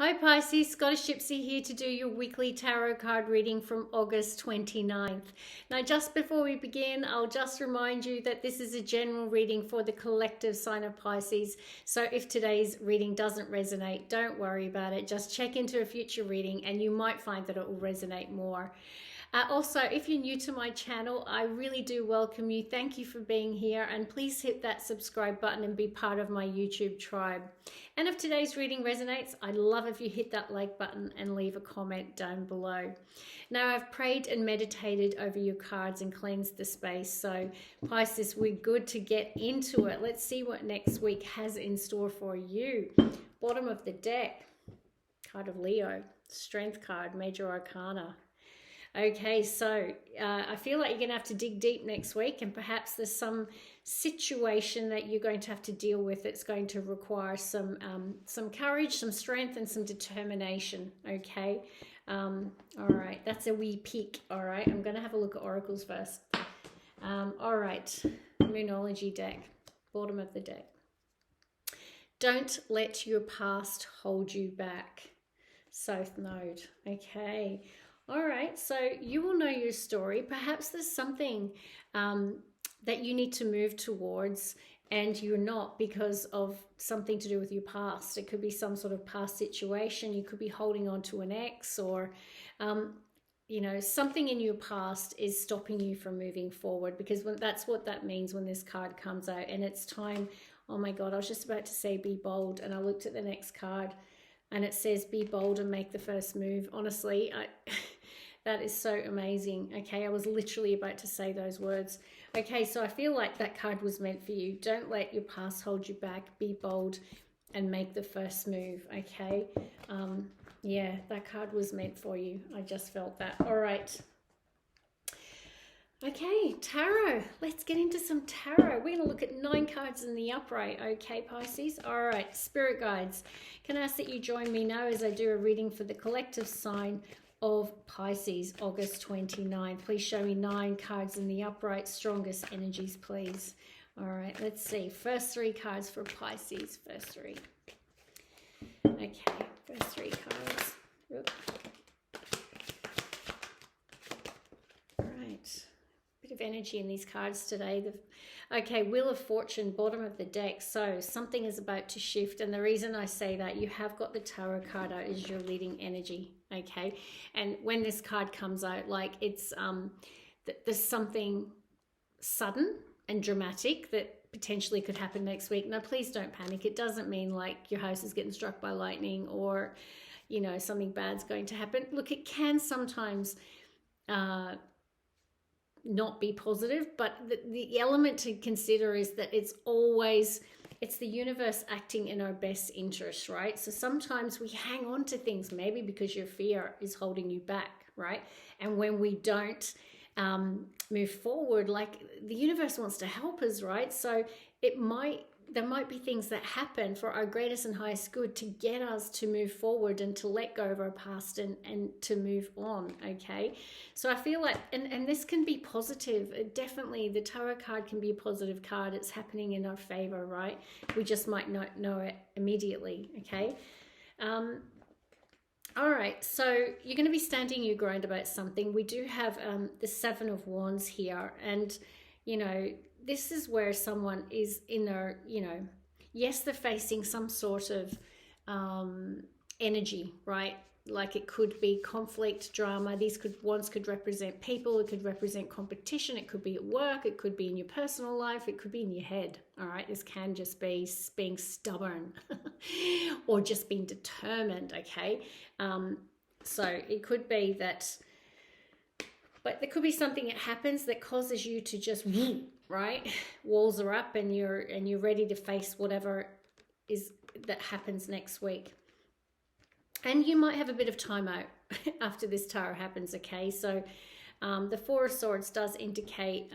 Hi Pisces, Scottish Gypsy here to do your weekly tarot card reading from August 29th. Now just before we begin, I'll just remind you that this is a general reading for the collective sign of Pisces. So if today's reading doesn't resonate, don't worry about it. Just check into a future reading and you might find that it will resonate more. Also, if you're new to my channel, I really do welcome you. Thank you for being here, and please hit that subscribe button and be part of my YouTube tribe. And if today's reading resonates, I'd love if you hit that like button and leave a comment down below. Now, I've prayed and meditated over your cards and cleansed the space. So Pisces, we're good to get into it. Let's see what next week has in store for you. Bottom of the deck, card of Leo, Strength card, Major Arcana. Okay, so I feel like you're going to have to dig deep next week, and perhaps there's some situation that you're going to have to deal with that's going to require some courage, some strength, and some determination. Okay, all right, that's a wee peek. All right, I'm going to have a look at oracles first. All right, Moonology deck, bottom of the deck. Don't let your past hold you back. South Node. Okay. All right, so you will know your story. Perhaps there's something that you need to move towards and you're not because of something to do with your past. It could be some sort of past situation. You could be holding on to an ex, or, you know, something in your past is stopping you from moving forward, because that's what that means when this card comes out. And it's time. Oh my God, I was just about to say be bold, and I looked at the next card and it says be bold and make the first move. Honestly, that is so amazing. Okay, I was literally about to say those words. Okay, so I feel like that card was meant for you. Don't let your past hold you back. Be bold and make the first move. Okay, yeah, that card was meant for you. I just felt that. All right. Okay, tarot. Let's get into some tarot. We're going to look at 9 cards in the upright. Okay, Pisces. All right, spirit guides. Can I ask that you join me now as I do a reading for the collective sign of Pisces, August 29th. Please show me 9 cards in the upright, strongest energies, please. All right, let's see. First 3 cards for Pisces. First 3. Okay, first 3 cards. Oop. All right. Bit of energy in these cards today. Okay, Wheel of Fortune, bottom of the deck. So something is about to shift, and the reason I say that, you have got the tarot card out as your leading energy. Okay, and when this card comes out, like it's there's something sudden and dramatic that potentially could happen next week. Now, please don't panic. It doesn't mean like your house is getting struck by lightning, or you know, something bad's going to happen. Look, it can sometimes not be positive, but the element to consider is that it's the universe acting in our best interest, right? So sometimes we hang on to things, maybe because your fear is holding you back, right? And when we don't move forward, like the universe wants to help us, right? So there might be things that happen for our greatest and highest good to get us to move forward and to let go of our past and to move on. Okay, so I feel like, and this can be positive. Definitely the tarot card can be a positive card. It's happening in our favor, right? We just might not know it immediately. Okay, all right, so you're going to be standing your ground about something. We do have the 7 of Wands here, and you know, this is where someone is in their, you know, yes, they're facing some sort of energy, right? Like it could be conflict, drama. Wands could represent people. It could represent competition. It could be at work. It could be in your personal life. It could be in your head. All right, this can just be being stubborn or just being determined. Okay, so it could be that. But there could be something that happens that causes you to just, right? Walls are up and you're ready to face whatever is that happens next week. And you might have a bit of time out after this tarot happens, okay? So the 4 of Swords does indicate,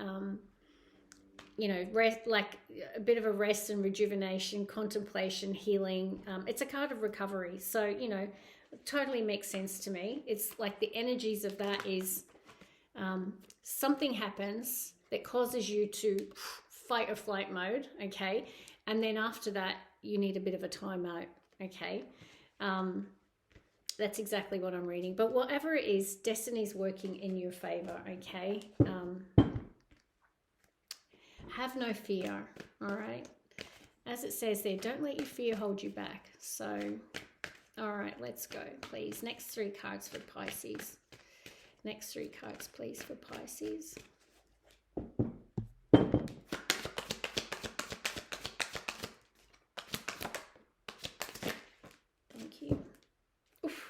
you know, rest, like a bit of a rest and rejuvenation, contemplation, healing. It's a card of recovery. So, you know, it totally makes sense to me. It's like the energies of that is... something happens that causes you to fight or flight mode, okay? And then after that, you need a bit of a timeout, okay? That's exactly what I'm reading. But whatever it is, destiny's working in your favor, okay? Have no fear, all right? As it says there, don't let your fear hold you back. So, all right, let's go, please. Next 3 cards for Pisces. Next 3 cards, please, for Pisces. Thank you. Oof.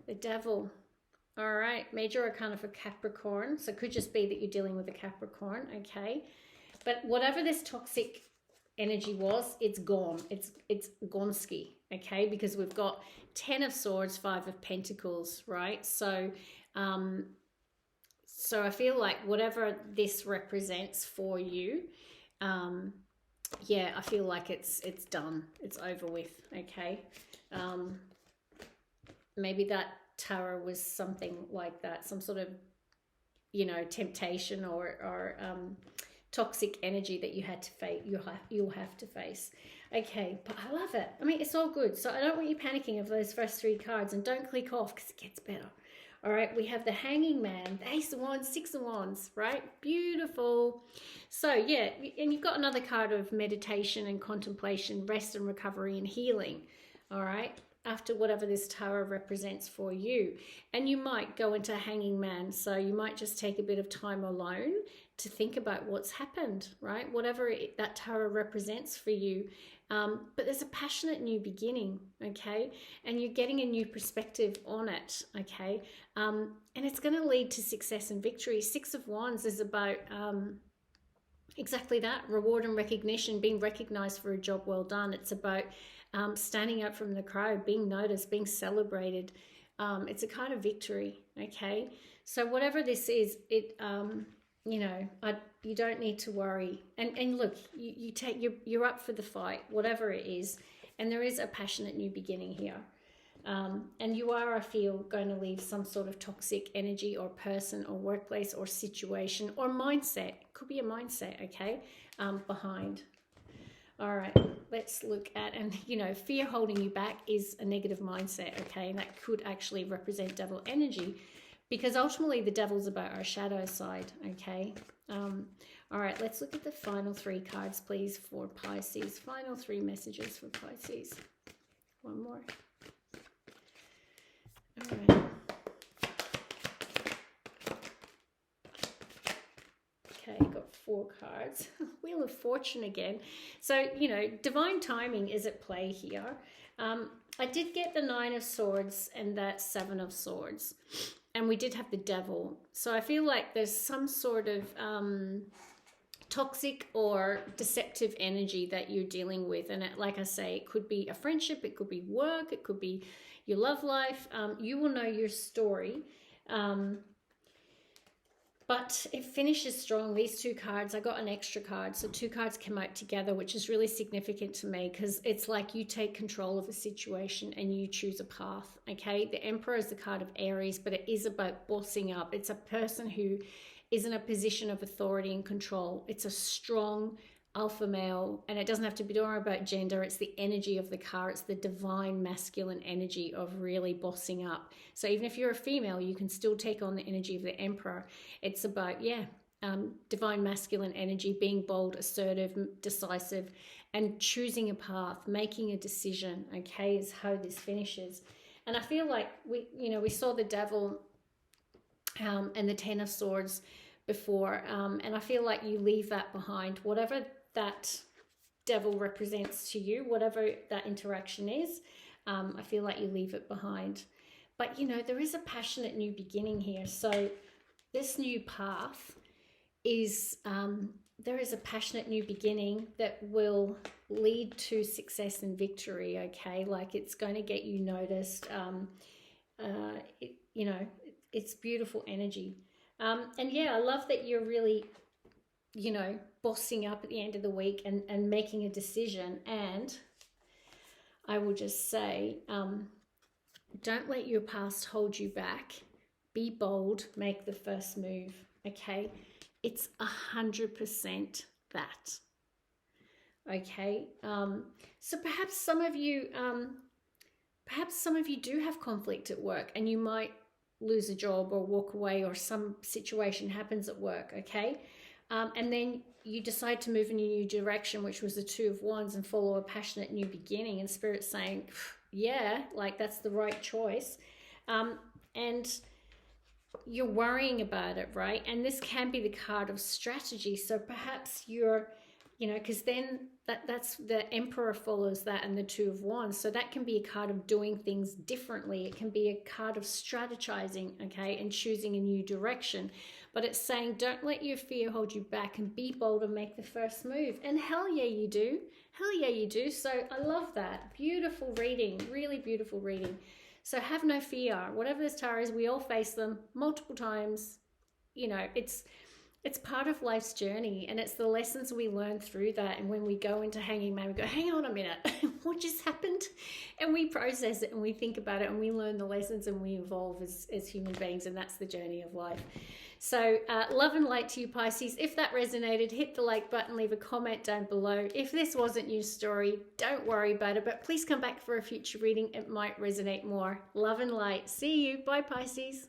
The Devil. All right, major arcana for Capricorn. So it could just be that you're dealing with a Capricorn, okay? But whatever this toxic energy was, it's gone. It's gonski, okay? Because we've got 10 of Swords, 5 of Pentacles, right? So so I feel like whatever this represents for you, yeah, I feel like it's done. It's over with, okay? Maybe that tarot was something like that, some sort of, you know, temptation or toxic energy that you had to face, you'll have to face. Okay, but I love it. I mean, it's all good. So I don't want you panicking of those first 3 cards, and don't click off because it gets better. All right, we have the Hanging Man, the Ace of Wands, 6 of Wands, right? Beautiful. So yeah, and you've got another card of meditation and contemplation, rest and recovery and healing. All right, after whatever this tarot represents for you. And you might go into Hanging Man, so you might just take a bit of time alone to think about what's happened, right? Whatever that tarot represents for you. But there's a passionate new beginning, okay? And you're getting a new perspective on it, okay? And it's going to lead to success and victory. 6 of Wands is about exactly that, reward and recognition, being recognized for a job well done. It's about standing out from the crowd, being noticed, being celebrated. It's a kind of victory, okay? So whatever this is, it you know, you don't need to worry. And look, you're up for the fight, whatever it is. And there is a passionate new beginning here. And you are, I feel, going to leave some sort of toxic energy or person or workplace or situation or mindset. Could be a mindset, okay, behind. All right, let's look at, and you know, fear holding you back is a negative mindset, okay? And that could actually represent devil energy, because ultimately the devil's about our shadow side, okay? All right, let's look at the final 3 cards, please, for Pisces. Final 3 messages for Pisces. One more. All right. Okay, got 4 cards. Wheel of Fortune again. So, you know, divine timing is at play here. I did get the 9 of Swords and that 7 of Swords. And we did have the Devil. So I feel like there's some sort of toxic or deceptive energy that you're dealing with. And like I say, it could be a friendship, it could be work, it could be your love life. You will know your story. But it finishes strong. These 2 cards, I got an extra card. So 2 cards come out together, which is really significant to me because it's like you take control of a situation and you choose a path, okay? The Emperor is the card of Aries, but it is about bossing up. It's a person who is in a position of authority and control. It's a strong alpha male, and it doesn't have to be all about gender. It's the energy of the card. It's the divine masculine energy of really bossing up. So even if you're a female, you can still take on the energy of the Emperor. It's about, yeah, divine masculine energy, being bold, assertive, decisive, and choosing a path, making a decision, okay, is how this finishes. And I feel like we saw the Devil and the 10 of Swords before, and I feel like you leave that behind. Whatever that devil represents to you, whatever that interaction is, I feel like you leave it behind. But you know, there is a passionate new beginning here. So this new path is there is a passionate new beginning that will lead to success and victory, okay? Like it's going to get you noticed. You know, it's beautiful energy. And yeah, I love that you're really, you know, bossing up at the end of the week and making a decision. And I will just say, don't let your past hold you back. Be bold, make the first move, okay? It's 100% that, okay? So perhaps some of you perhaps some of you do have conflict at work and you might lose a job or walk away, or some situation happens at work, okay? And then you decide to move in a new direction, which was the Two of Wands, and follow a passionate new beginning, and Spirit's saying, yeah, like that's the right choice. And you're worrying about it, right? And this can be the card of strategy. So perhaps you're, because then that's the Emperor follows that, and the Two of Wands. So that can be a card of doing things differently. It can be a card of strategizing, okay, and choosing a new direction. But it's saying, don't let your fear hold you back, and be bold and make the first move. And hell yeah, you do. Hell yeah, you do. So I love that. Beautiful reading, really beautiful reading. So have no fear. Whatever this tarot is, we all face them multiple times. It's part of life's journey, and it's the lessons we learn through that. And when we go into Hanging Man, we go, hang on a minute, what just happened? And we process it, and we think about it, and we learn the lessons, and we evolve as human beings, and that's the journey of life. So love and light to you, Pisces. If that resonated, hit the like button, leave a comment down below. If this wasn't your story, don't worry about it, but please come back for a future reading. It might resonate more. Love and light. See you. Bye, Pisces.